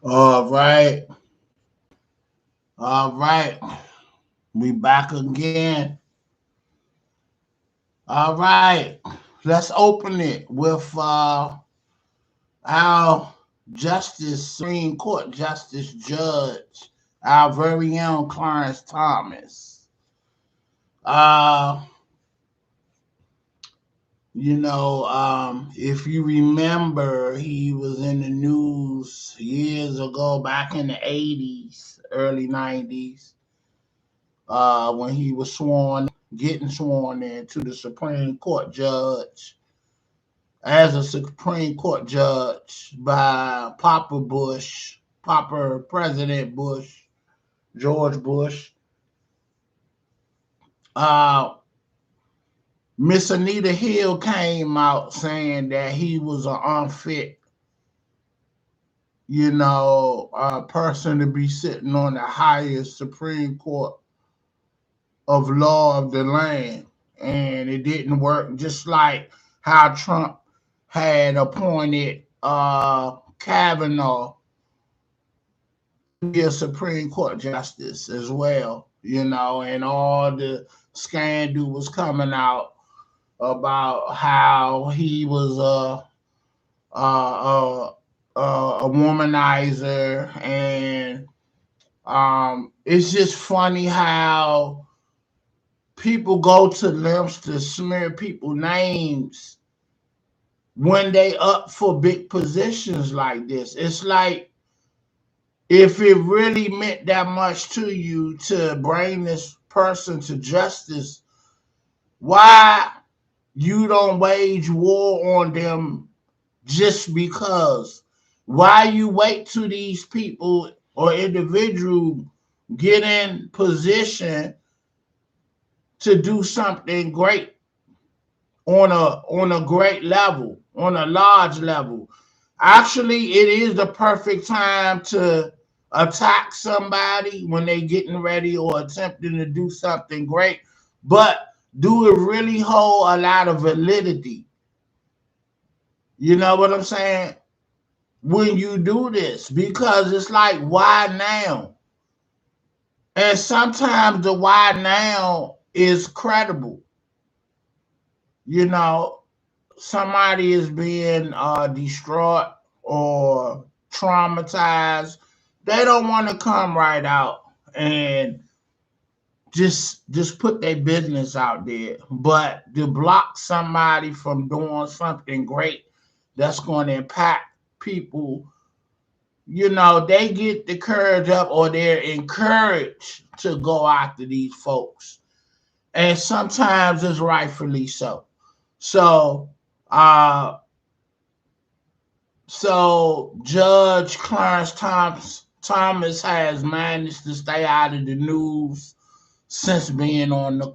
All right, all right. We back again. All right, let's open it with our Supreme Court Justice Judge, our very own Clarence Thomas. Uh, if you remember, he was in the news years ago, back in the 80s, early 90s, when he was getting sworn in to the Supreme Court judge as a Supreme Court judge by Papa President Bush, George Bush. Uh, Miss Anita Hill came out saying that he was an unfit, person to be sitting on the highest Supreme Court of law of the land. And it didn't work, just like how Trump had appointed Kavanaugh to be a Supreme Court justice as well, and all the scandal was coming out about how he was a womanizer, and it's just funny how people go to lengths to smear people names when they up for big positions like this. It's like, if it really meant that much to you to bring this person to justice, why you don't wage war on them just because? Why you wait till these people or individual get in position to do something great on a great level, on a large level? Actually, it is the perfect time to attack somebody when they getting ready or attempting to do something great, but do it really hold a lot of validity? You know what I'm saying? When you do this, because it's like, why now? And sometimes the why now is credible. You know, somebody is being distraught or traumatized. They don't want to come right out and just put their business out there. But to block somebody from doing something great that's going to impact people, they get the courage up, or they're encouraged to go after these folks. And sometimes it's rightfully so. So, uh, Judge Clarence Thomas has managed to stay out of the news since being on the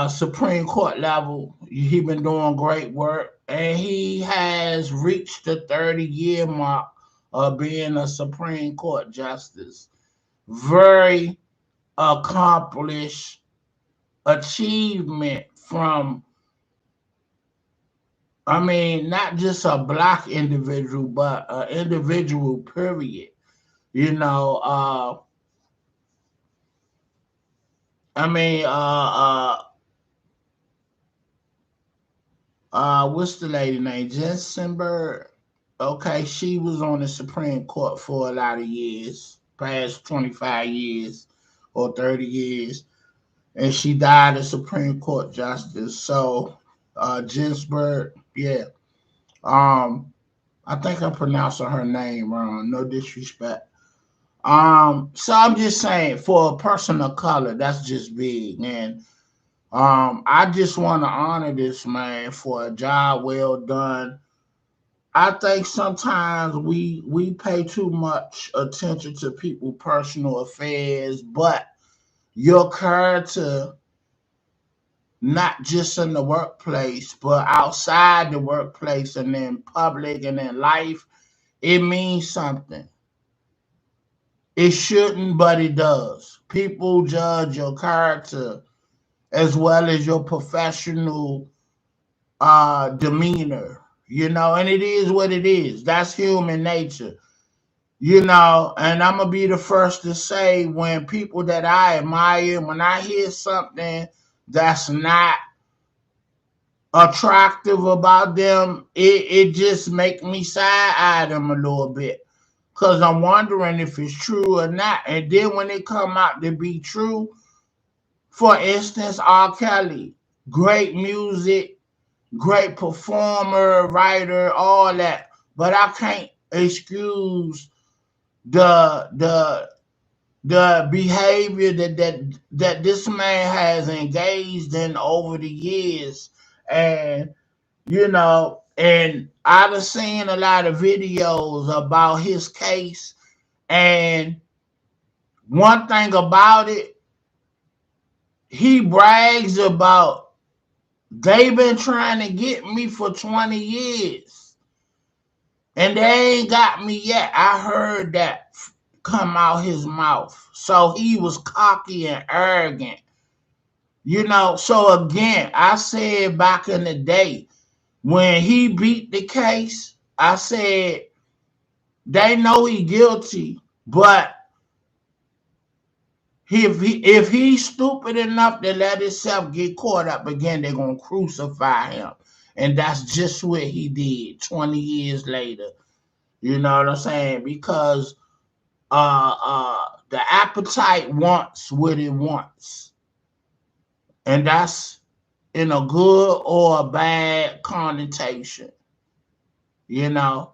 Supreme Court level. He been doing great work, and he has reached the 30-year mark of being a Supreme Court justice. Very accomplished achievement from, I mean, not just a black individual, but an individual, period. You know, I mean, what's the lady name? Jensenberg. Okay, she was on the Supreme Court for a lot of years, past 25 years or 30 years, and she died a Supreme Court justice. So, Ginsburg, yeah. Um, I think I'm pronouncing her name wrong. No disrespect. So I'm just saying, for a person of color, that's just big, and I just want to honor this man for a job well done. I think sometimes we pay too much attention to people's personal affairs, but your character, not just in the workplace, but outside the workplace and in public and in life, it means something. It shouldn't, but it does. People judge your character as well as your professional demeanor. And it is what it is. That's human nature. And I'm gonna be the first to say, when people that I admire, when I hear something that's not attractive about them, it just make me side-eye them a little bit. Cause I'm wondering if it's true or not. And then when it come out to be true, for instance, R. Kelly, great music, great performer, writer, all that. But I can't excuse the the the behavior that this man has engaged in over the years. And I've seen a lot of videos about his case. And one thing about it, he brags about, they've been trying to get me for 20 years and they ain't got me yet. I heard that come out his mouth. So he was cocky and arrogant. So again, I said back in the day when he beat the case, I said they know he guilty, but if he's stupid enough to let himself get caught up again, they're gonna crucify him. And that's just what he did 20 years later. You know what I'm saying? Because the appetite wants what it wants. And that's in a good or a bad connotation. You know.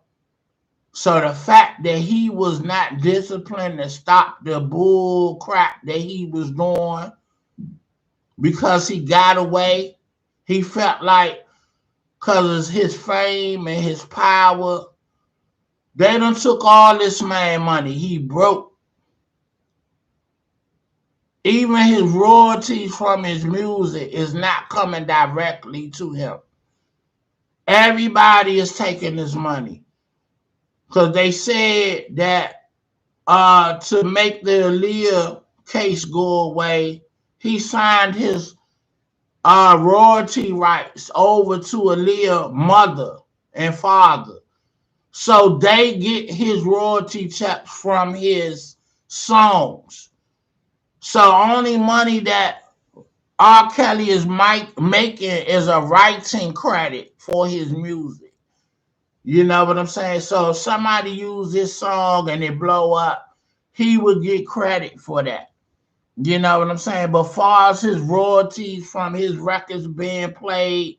So the fact that he was not disciplined to stop the bull crap that he was doing, because he got away, he felt like, because of his fame and his power, they done took all this man money. He broke. Even his royalties from his music is not coming directly to him. Everybody is taking his money. Because they said that to make the Aaliyah case go away, he signed his royalty rights over to Aaliyah's mother and father. So they get his royalty checks from his songs. So only money that R. Kelly is making is a writing credit for his music. You know what I'm saying? So if somebody use this song and it blow up, he would get credit for that. You know what I'm saying? But far as his royalties from his records being played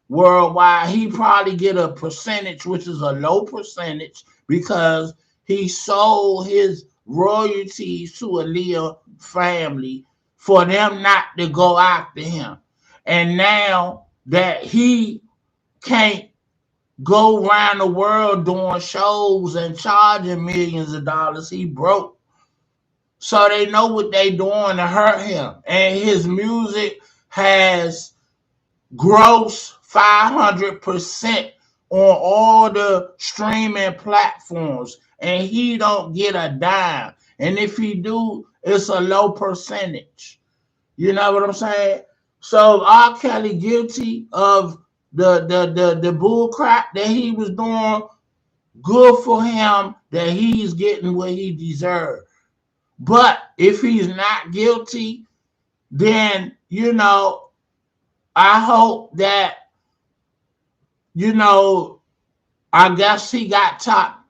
worldwide, he probably get a percentage, which is a low percentage, because he sold his royalties to a Aaliyah family for them not to go after him. And now that he can't go around the world doing shows and charging millions of dollars, he broke. So they know what they doing to hurt him. And his music has gross 500% on all the streaming platforms, and he don't get a dime. And if he do, it's a low percentage. You know what I'm saying? So R. Kelly guilty of the bull crap that he was doing. Good for him that he's getting what he deserved. But if he's not guilty, then I hope that I guess he got top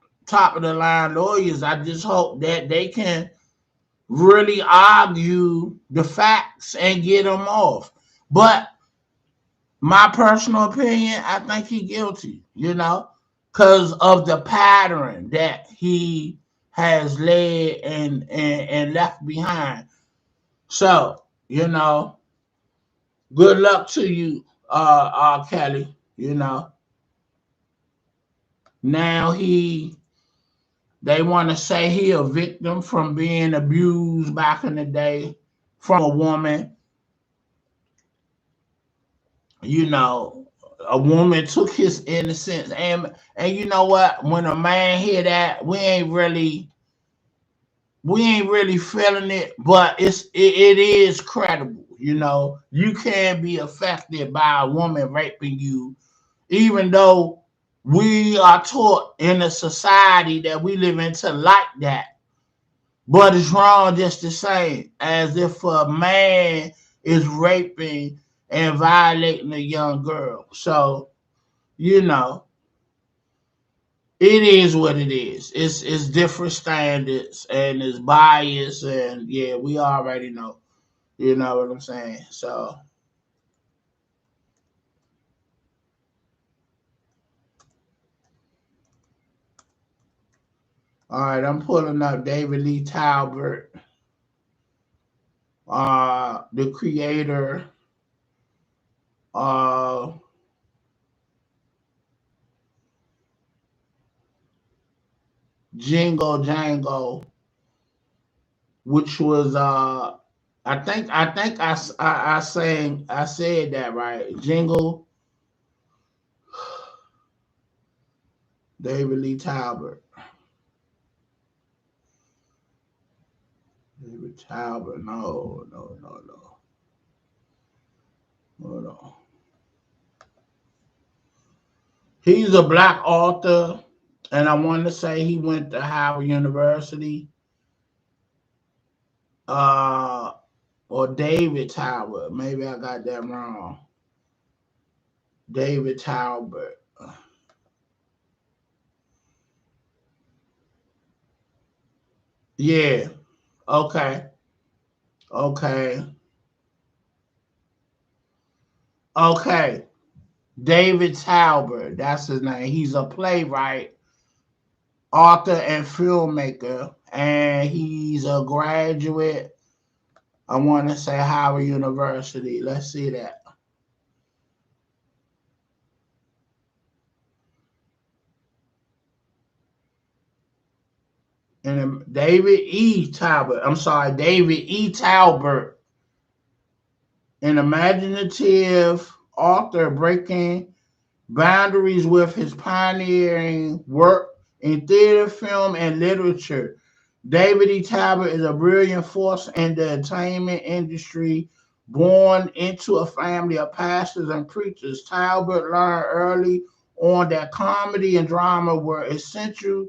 of the line lawyers. I just hope that they can really argue the facts and get him off. But my personal opinion, I think he guilty, because of the pattern that he has led and left behind. So, good luck to you, Kelly. Now they want to say he a victim from being abused back in the day from a woman. A woman took his innocence, and you know what? When a man hear that, we ain't really feeling it, but it is credible. You can be affected by a woman raping you, even though We are taught in a society that we live in to like that. But it's wrong just the same, as if a man is raping and violating a young girl. So, you know, it is what it is. It's different standards and it's bias, and yeah, we already know. You know what I'm saying? So all right, I'm pulling up David Lee Talbert, the creator, uh Jingle Jango, which was I said that right. Jingle David Lee Talbert. David Talbert. No, no, no, no. Hold on. He's a black author, and I want to say he went to Howard University. Uh, or David Talbot. Maybe I got that wrong. David Talbot. Yeah. Okay. Okay. Okay. David Talbot. That's his name. He's a playwright, author, and filmmaker, and he's a graduate. I want to say Howard University. Let's see that. And David E. Talbot. I'm sorry, David E. Talbot, an imaginative author breaking boundaries with his pioneering work in theater, film, and literature. David E. Talbot is a brilliant force in the entertainment industry. Born into a family of pastors and preachers, Talbot learned early on that comedy and drama were essential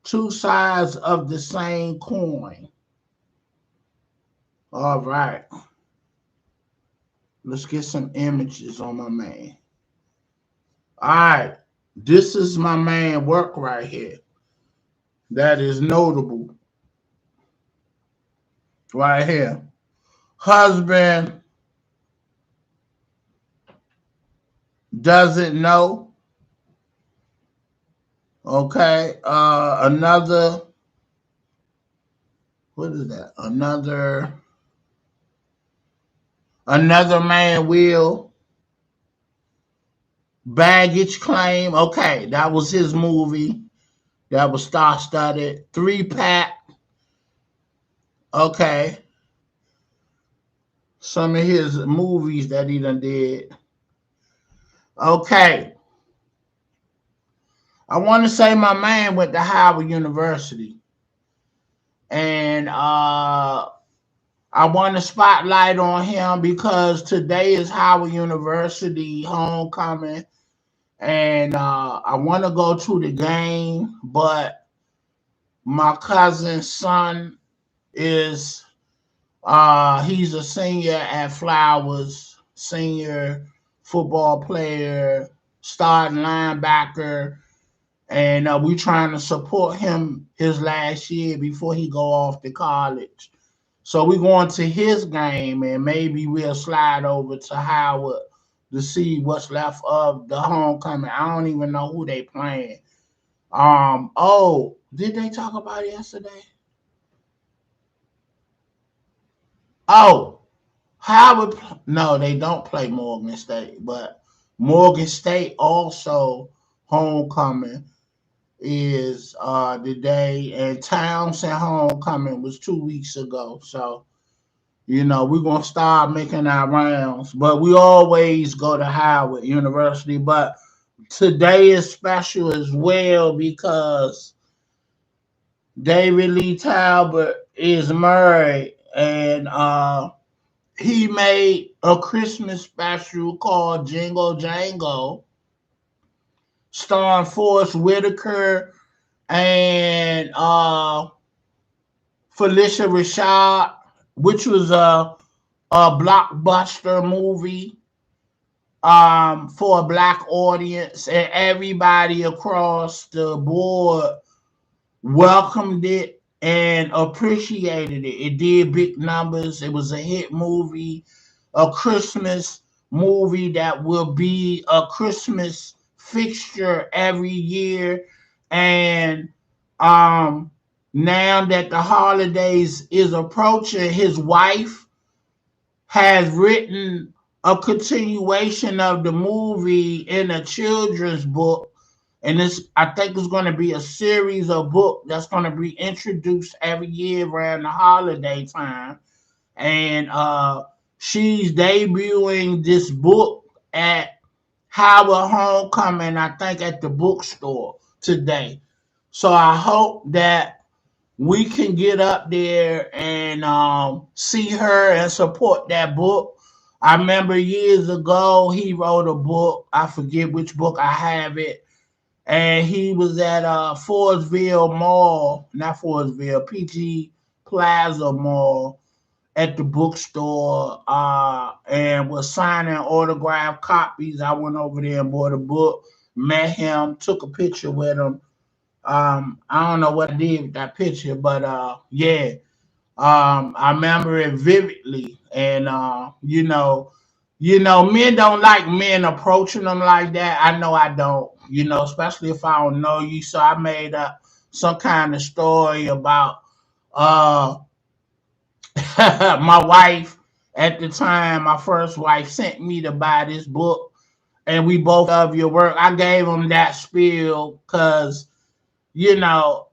two sides of the same coin. All right, let's get some images on my man. All right, this is my man work right here. That is notable right here. Husband doesn't know. Okay. What is that? Another man will. Baggage claim. Okay. That was his movie. That was star studded. Three pack. Okay. Some of his movies that he done did. Okay. I want to say my man went to Howard University. And I want to spotlight on him because today is Howard University homecoming. And I want to go to the game, but my cousin's son is he's a senior at Flowers, senior football player, starting linebacker, and we trying to support him his last year before he go off to college. So we're going to his game, and maybe we'll slide over to Howard to see what's left of the homecoming. I don't even know who they playing. Oh, did they talk about it yesterday? Oh, Howard. No, they don't play Morgan State, but Morgan State also homecoming is the day, and Townsend homecoming was 2 weeks ago. So we're gonna start making our rounds, but we always go to Howard University. But today is special as well because David Lee Talbot is married, and he made a Christmas special called Jingle Jangle, starring Forrest Whitaker and Felicia Rashad, which was a blockbuster movie for a black audience, and everybody across the board welcomed it and appreciated it. It did big numbers. It was a hit movie, a Christmas movie that will be a Christmas fixture every year. And um, now that the holidays is approaching, his wife has written a continuation of the movie in a children's book, and this I think it's going to be a series of book that's going to be introduced every year around the holiday time. And she's debuting this book at Howard Homecoming, I think, at the bookstore today. So I hope that we can get up there and see her and support that book. I remember years ago he wrote a book. I forget which book. I have it, and he was at Forestville Mall, not Forestville, PG Plaza Mall, at the bookstore, and was signing autographed copies. I went over there and bought a book, met him, took a picture with him. I don't know what I did with that picture, but yeah, I remember it vividly. And men don't like men approaching them like that. I know I don't. Especially if I don't know you. So I made up some kind of story about uh my wife at the time. My first wife sent me to buy this book, and we both love your work. I gave him that spiel because you know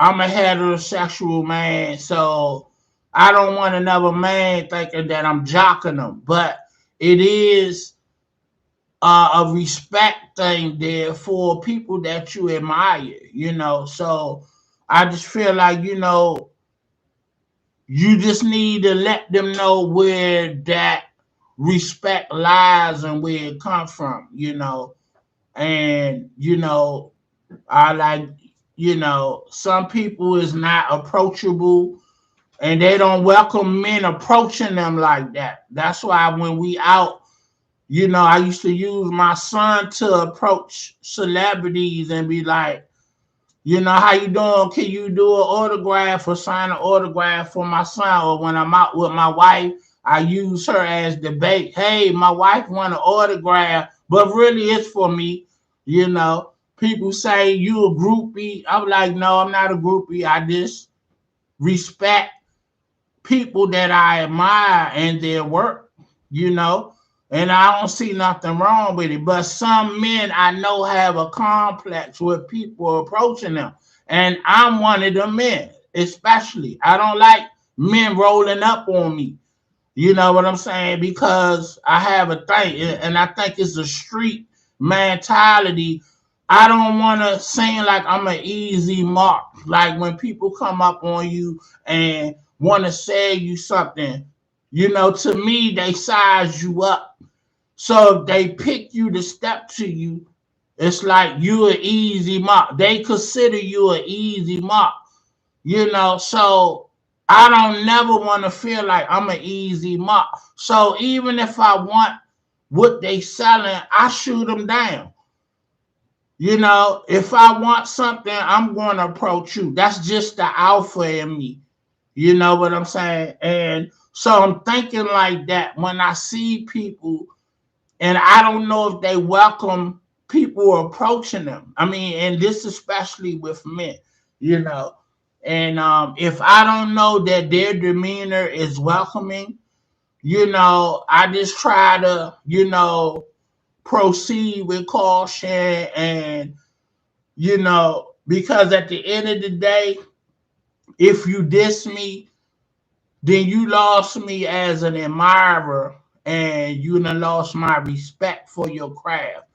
I'm a heterosexual man, so I don't want another man thinking that I'm jocking them. But it is a respect thing there for people that you admire. So I just feel like, you just need to let them know where that respect lies and where it comes from. And, I like, some people is not approachable, and they don't welcome men approaching them like that. That's why when we out, I used to use my son to approach celebrities and be like, how you doing? Can you do an autograph or sign an autograph for my son? Or when I'm out with my wife, I use her as the bait. Hey, my wife want an autograph, but really it's for me. You know, People say you a groupie. I'm like, no, I'm not a groupie. I just respect people that I admire and their work. And I don't see nothing wrong with it. But some men I know have a complex with people approaching them. And I'm one of them men, especially. I don't like men rolling up on me. You know what I'm saying? Because I have a thing, and I think it's a street mentality. I don't want to seem like I'm an easy mark. Like when people come up on you and want to say you something, to me, they size you up. So if they pick you to step to you, it's like you an easy mark. They consider you an easy mark. So I don't never want to feel like I'm an easy mark. So even if I want what they selling, I shoot them down. If I want something, I'm going to approach you. That's just the alpha in me. You know what I'm saying? And so I'm thinking like that when I see people, and I don't know if they welcome people approaching them. I mean, and this especially with men, you know. And if I don't know that their demeanor is welcoming, I just try to, proceed with caution, and, because at the end of the day, if you diss me, then you lost me as an admirer, and you done lost my respect for your craft.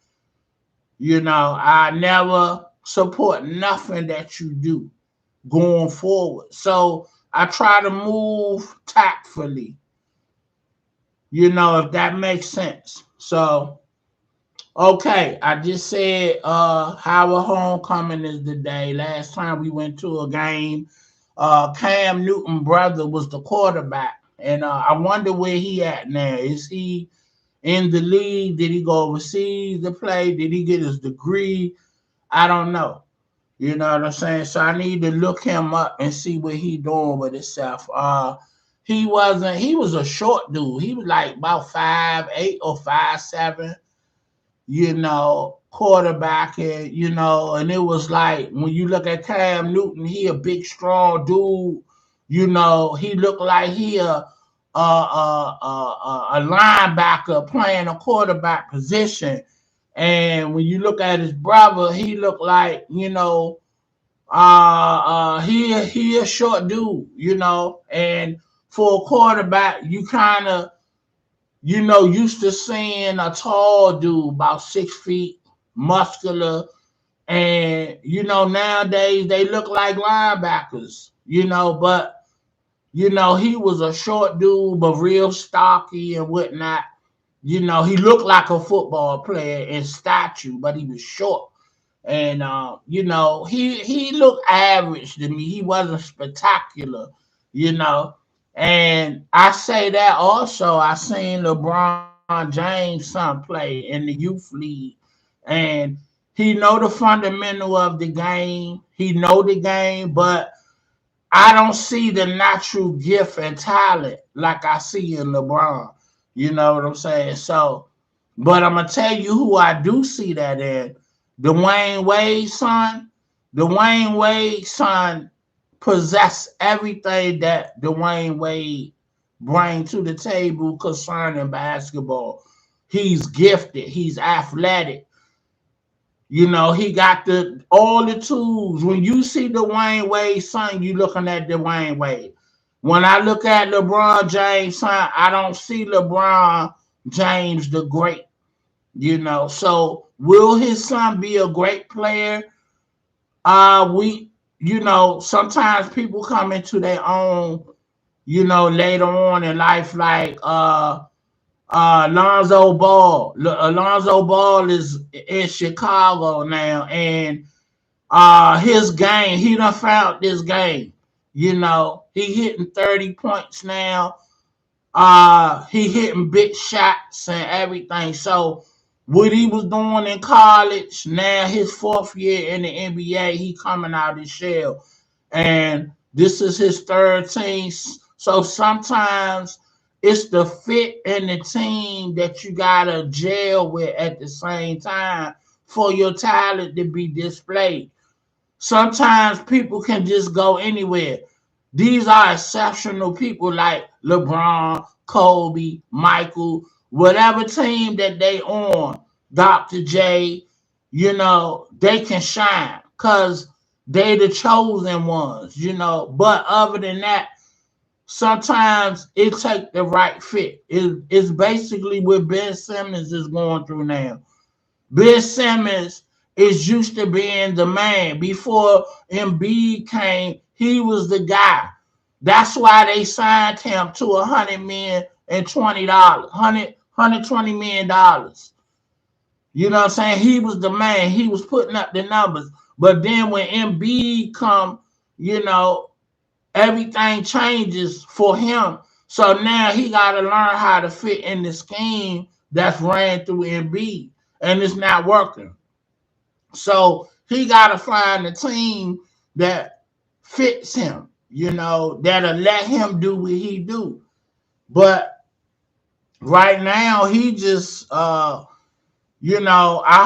I never support nothing that you do going forward. So I try to move tactfully, if that makes sense. So Okay, I just said Howard homecoming is the day. Last time we went to a game, Cam Newton brother was the quarterback. And I wonder where he at now. Is he in the league? Did he go overseas to play? Did he get his degree? I don't know. You know what I'm saying? So I need to look him up and see what he doing with himself. He was a short dude. He was like about 5'8" or 5'7", quarterback, and and it was like when you look at Cam Newton, he a big, strong dude. He looked like he a linebacker playing a quarterback position. And when you look at his brother, he looked like he a short dude, and for a quarterback, you kind of used to seeing a tall dude about 6 feet, muscular, and nowadays they look like linebackers, but he was a short dude, but real stocky and whatnot. He looked like a football player in stature, but he was short. And he looked average to me. He wasn't spectacular, you know. And I say that also. I seen LeBron James' son play in the youth league, and he know the fundamental of the game. He know the game, but I don't see the natural gift and talent like I see in LeBron. You know what I'm saying? So, but I'm gonna tell you who I do see that in. Dwayne Wade's son. Dwayne Wade's son possess everything that Dwayne Wade bring to the table concerning basketball. He's gifted. He's athletic. He got all the tools. When you see Dwayne Wade's son, you looking at Dwayne Wade. When I look at LeBron James' son, I don't see LeBron James the great. So will his son be a great player? We, sometimes people come into their own, later on in life, like Lonzo Ball. Lonzo Ball is in Chicago now, and his game, he done found this game. He hitting 30 points now. He hitting big shots and everything. So what he was doing in college, now his fourth year in the NBA, he coming out his shell. And this is his third team. So sometimes it's the fit in the team that you gotta gel with at the same time for your talent to be displayed. Sometimes people can just go anywhere. These are exceptional people like LeBron, Kobe, Michael, whatever team that they on, Dr. J, they can shine because they the chosen ones, But other than that, sometimes it take the right fit. It's basically what Ben Simmons is going through now. Ben Simmons is used to being the man. Before Embiid came, he was the guy. That's why they signed him to $120, $120 million. You know what I'm saying? He was the man. He was putting up the numbers. But then when Embiid come, you know, everything changes for him. So now he got to learn how to fit in the scheme that's ran through Embiid, and it's not working. So he got to find a team that fits him, that'll let him do what he do. But right now, he just, I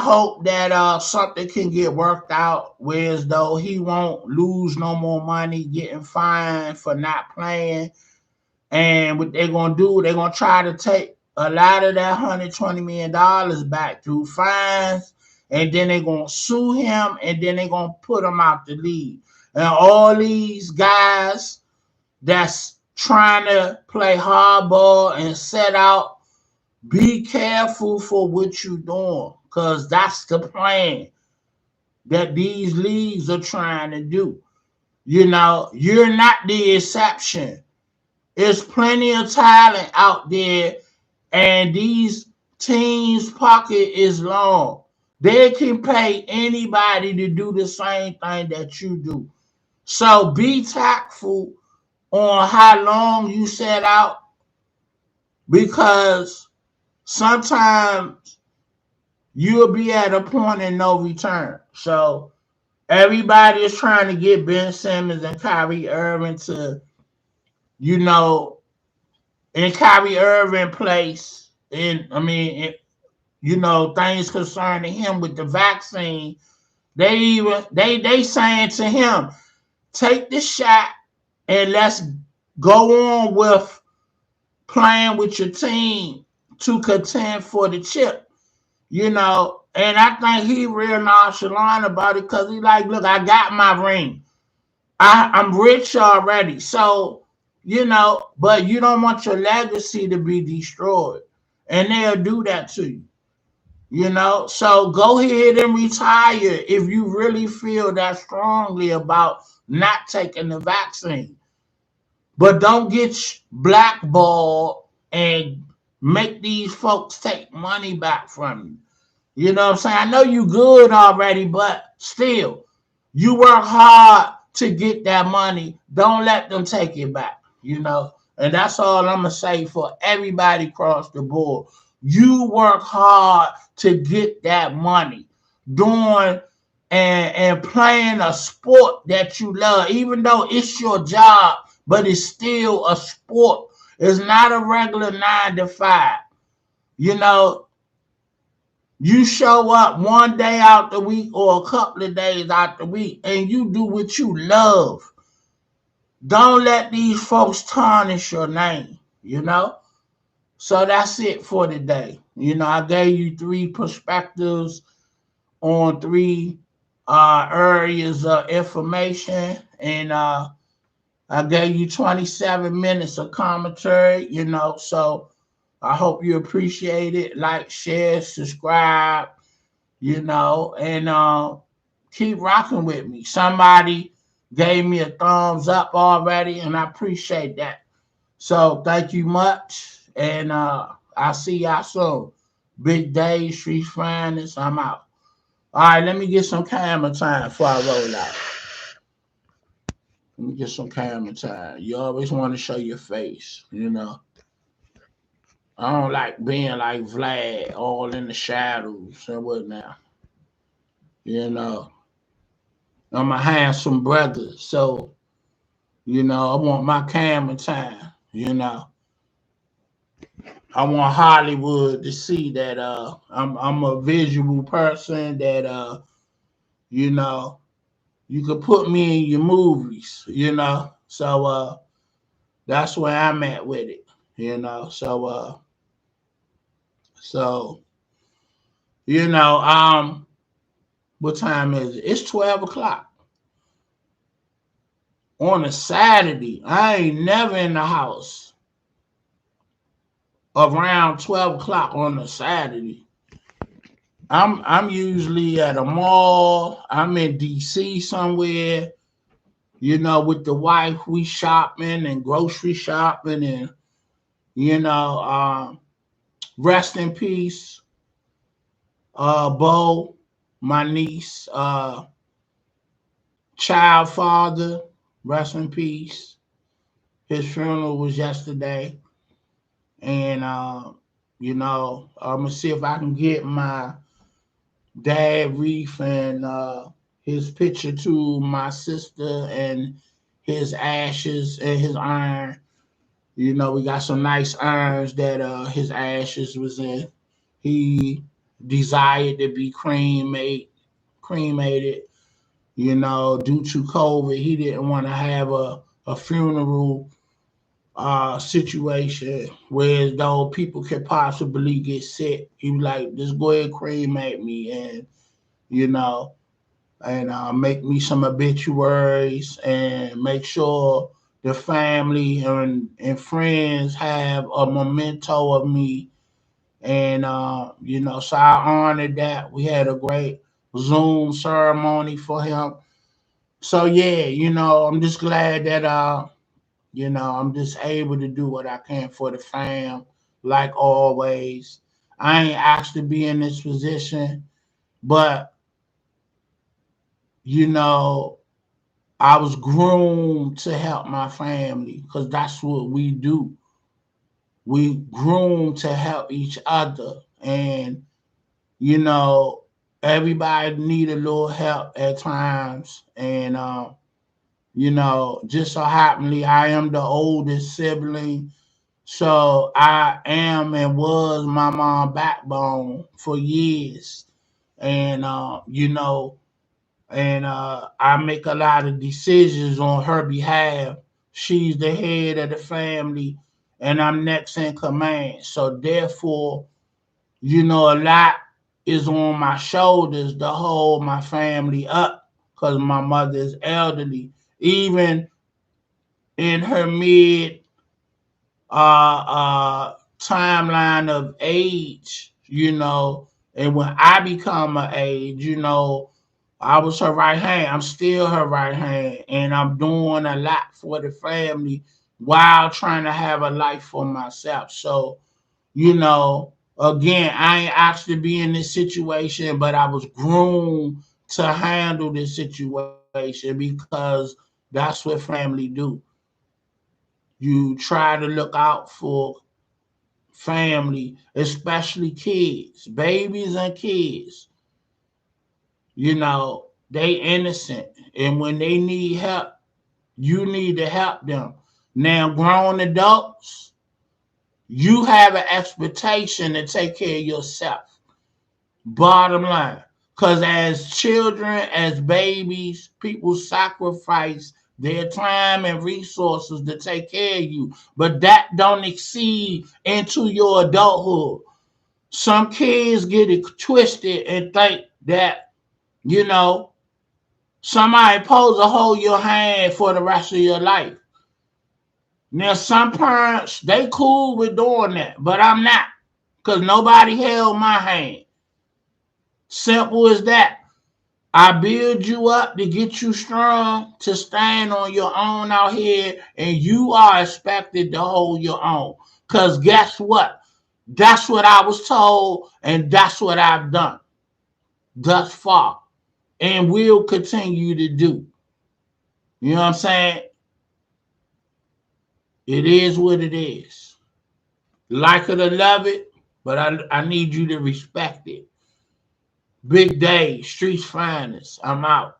hope that something can get worked out, whereas though he won't lose no more money getting fined for not playing. And what they're gonna do, they're gonna try to take a lot of that $120 million back through fines, and then they're gonna sue him, and then they're gonna put him out the league. And all these guys that's trying to play hardball and set out, be careful for what you're doing, because that's the plan that these leagues are trying to do. You're not the exception. There's plenty of talent out there, and these teens' pocket is long. They can pay anybody to do the same thing that you do. So be tactful on how long you set out, because sometimes you'll be at a point in no return. So everybody is trying to get Ben Simmons and Kyrie Irving to, you know, in Kyrie Irving place, things concerning him with the vaccine. They saying to him, take the shot and let's go on with playing with your team to contend for the chip. And I think he real nonchalant about it, because he like, look, I got my ring. I'm rich already. So, but you don't want your legacy to be destroyed. And they'll do that to you. So go ahead and retire if you really feel that strongly about not taking the vaccine. But don't get blackballed and make these folks take money back from you. You know what I'm saying? I know you good already, but still, you work hard to get that money. Don't let them take it back, And that's all I'm going to say for everybody across the board. You work hard to get that money, doing and playing a sport that you love, even though it's your job, but it's still a sport. It's not a regular 9 to 5. You show up one day out the week or a couple of days out the week, and you do what you love. Don't let these folks tarnish your name, So that's it for today. I gave you 3 perspectives on 3 areas of information, and I gave you 27 minutes of commentary, so I hope you appreciate it. Like, share, subscribe, and keep rocking with me. Somebody gave me a thumbs up already, and I appreciate that. So thank you much, and I'll see y'all soon. Big Day, Street Finest, I'm out. All right, let me get some camera time before I roll out. Let me get some camera time. You always want to show your face, I don't like being like Vlad, all in the shadows and whatnot. I'm a handsome brother, so, I want my camera time, I want Hollywood to see that I'm a visual person, that you could put me in your movies, So that's where I'm at with it, So what time is it? It's 12 o'clock. On a Saturday, I ain't never in the house around 12 o'clock on a Saturday. I'm usually at a mall. I'm in DC somewhere, with the wife. We shopping and grocery shopping, and rest in peace, Bo, my niece, child father, rest in peace. His funeral was yesterday, and I'm gonna see if I can get my dad wreath and his picture to my sister, and his ashes and his iron. We got some nice irons that his ashes was in. He desired to be cremated. Due to COVID, he didn't want to have a funeral situation where though people could possibly get sick. He was like, just go ahead and cremate me, and make me some obituaries, and make sure the family and friends have a memento of me. And so I honored that. We had a great Zoom ceremony for him. So yeah, I'm just glad that I'm just able to do what I can for the fam, like always. I ain't asked to be in this position, but you know, I was groomed to help my family because that's what we do. We groom to help each other, and you know, everybody need a little help at times, and you know, just so happenly I am the oldest sibling, so I am and was my mom backbone for years, and you know, and I make a lot of decisions on her behalf. She's the head of the family, and I'm next in command. So therefore, you know, a lot is on my shoulders to hold my family up because my mother is elderly. Even in her mid timeline of age, you know, and when I become an age, you know, I was her right hand. I'm still her right hand, and I'm doing a lot for the family while trying to have a life for myself. So, you know, again, I ain't asked to be in this situation, but I was groomed to handle this situation because that's what family do. You try to look out for family, especially kids, babies and kids. You know, they innocent, and when they need help, you need to help them. Now, grown adults, you have an expectation to take care of yourself. Bottom line. Because as children, as babies, people sacrifice their time and resources to take care of you. But that don't exceed into your adulthood. Some kids get it twisted and think that, you know, somebody supposed to hold your hand for the rest of your life. Now, some parents, they cool with doing that, but I'm not. Because nobody held my hand. Simple as that. I build you up to get you strong to stand on your own out here, and you are expected to hold your own. Because guess what? That's what I was told, and that's what I've done thus far, and will continue to do. You know what I'm saying? It is what it is. Like it or love it, but I need you to respect it. Big day, streets finest. I'm out.